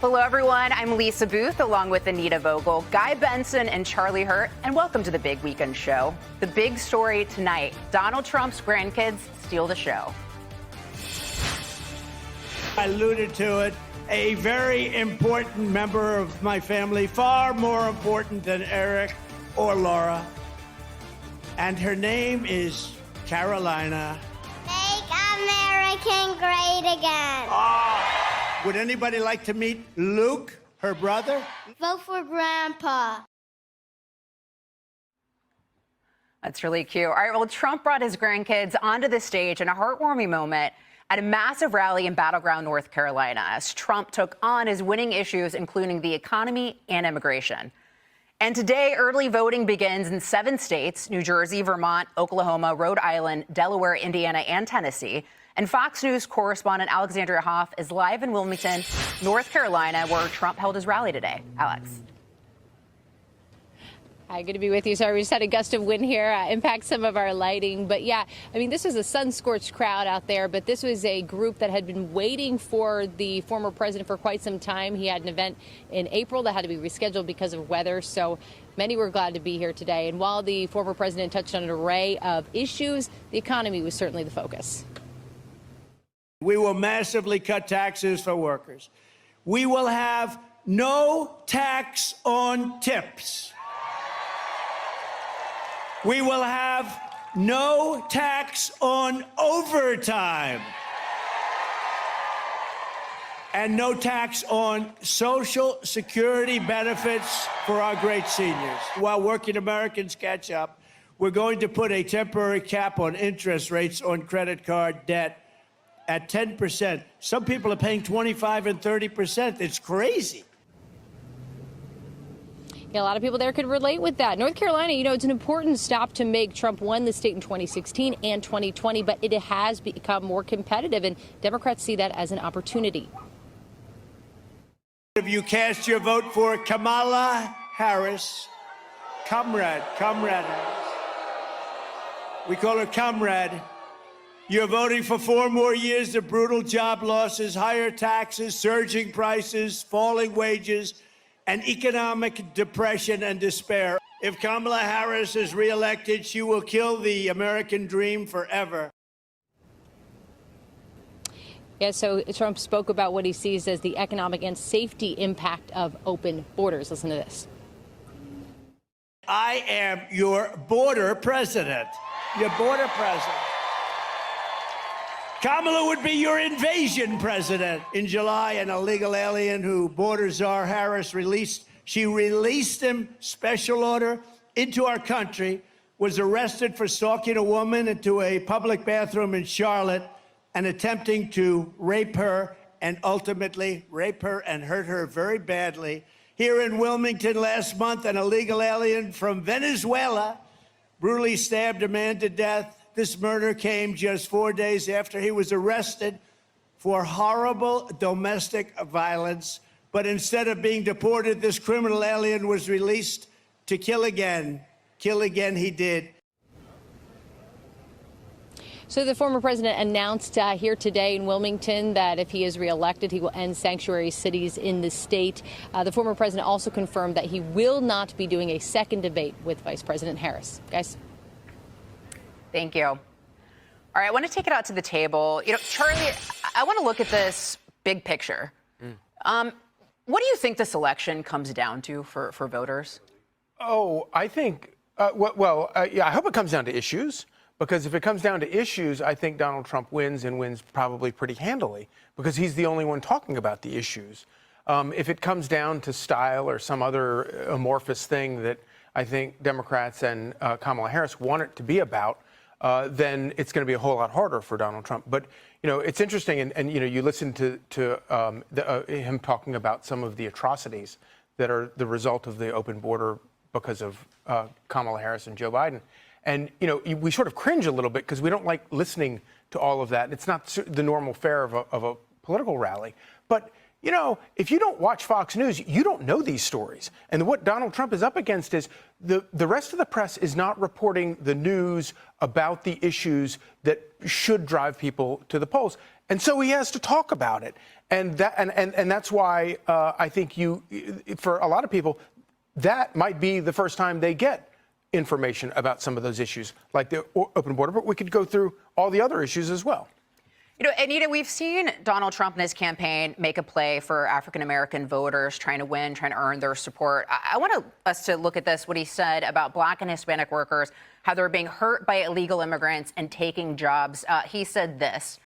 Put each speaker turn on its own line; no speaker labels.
Hello, everyone. I'm Lisa Booth, along with Anita Vogel, Guy Benson, and Charlie Hurt, and welcome to the Big Weekend Show. The big story tonight, Donald Trump's grandkids steal the show.
I alluded to it. A very important member of my family, far more important than Eric or Laura. And her name is Carolina.
Make American great again.
Would anybody like to meet Luke, her brother?
Vote for Grandpa.
That's really cute. All right, well, Trump brought his grandkids onto the stage in a heartwarming moment at a massive rally in Battleground, North Carolina, as Trump took on his winning issues, including the economy and immigration. And today, early voting begins in 7 states: New Jersey, Vermont, Oklahoma, Rhode Island, Delaware, Indiana, and Tennessee. And Fox News correspondent Alexandria Hoff is live in Wilmington, North Carolina, where Trump held his rally today. Alex.
Hi, good to be with you. Sorry, we just had a gust of wind here impact some of our lighting. But yeah, I mean, this was a sun-scorched crowd out there, but this was a group that had been waiting for the former president for quite some time. He had an event in April that had to be rescheduled because of weather, so many were glad to be here today. And while the former president touched on an array of issues, the economy was certainly the focus.
We will massively cut taxes for workers. We will have no tax on tips. We will have no tax on overtime. And no tax on Social Security benefits for our great seniors. While working Americans catch up, we're going to put a temporary cap on interest rates on credit card debt at 10%. Some people are paying 25 and 30%. It's crazy.
Yeah, a lot of people there could relate with that. North Carolina, you know, it's an important stop to make. Trump won the state in 2016 and 2020, but it has become more competitive, and Democrats see that as an opportunity.
If you cast your vote for Kamala Harris, Comrade Harris, we call her Comrade, you're voting for 4 more years of brutal job losses, higher taxes, surging prices, falling wages, and economic depression and despair. If Kamala Harris is reelected, she will kill the American dream forever.
Yeah, so Trump spoke about what he sees as the economic and safety impact of open borders. Listen to this.
I am your border president. Your border president. Kamala would be your invasion president. In July, an illegal alien who border czar Harris released him, special order, into our country, was arrested for stalking a woman into a public bathroom in Charlotte and attempting to rape her and ultimately rape her and hurt her very badly. Here in Wilmington last month, an illegal alien from Venezuela brutally stabbed a man to death. This murder came just 4 days after he was arrested for horrible domestic violence. But instead of being deported, this criminal alien was released to kill again. Kill again he did.
So the former president announced here today in Wilmington that if he is reelected, he will end sanctuary cities in the state. The former president also confirmed that he will not be doing a second debate with Vice President Harris. Guys.
Thank you. All right, I want to take it out to the table. You know, Charlie, I want to look at this big picture. What do you think this election comes down to for voters?
Oh, I think, yeah, I hope it comes down to issues, because if it comes down to issues, I think Donald Trump wins and wins probably pretty handily, because he's the only one talking about the issues. If it comes down to style or some other amorphous thing that I think Democrats and Kamala Harris want it to be about, then it's going to be a whole lot harder for Donald Trump. But, you know, it's interesting, and you know, you listen to him talking about some of the atrocities that are the result of the open border because of Kamala Harris and Joe Biden. And, you know, we sort of cringe a little bit because we don't like listening to all of that. It's not the normal fare of a political rally. But, you know, if you don't watch Fox News, you don't know these stories. And what Donald Trump is up against is the rest of the press is not reporting the news about the issues that should drive people to the polls. And so he has to talk about it. And that's why I think for a lot of people, that might be the first time they get information about some of those issues, like the open border. But we could go through all the other issues as well.
You know, Anita, we've seen Donald Trump and his campaign make a play for African-American voters, trying to win, trying to earn their support. I want us to look at this, what he said about Black and Hispanic workers, how they're being hurt by illegal immigrants and taking jobs. He said this.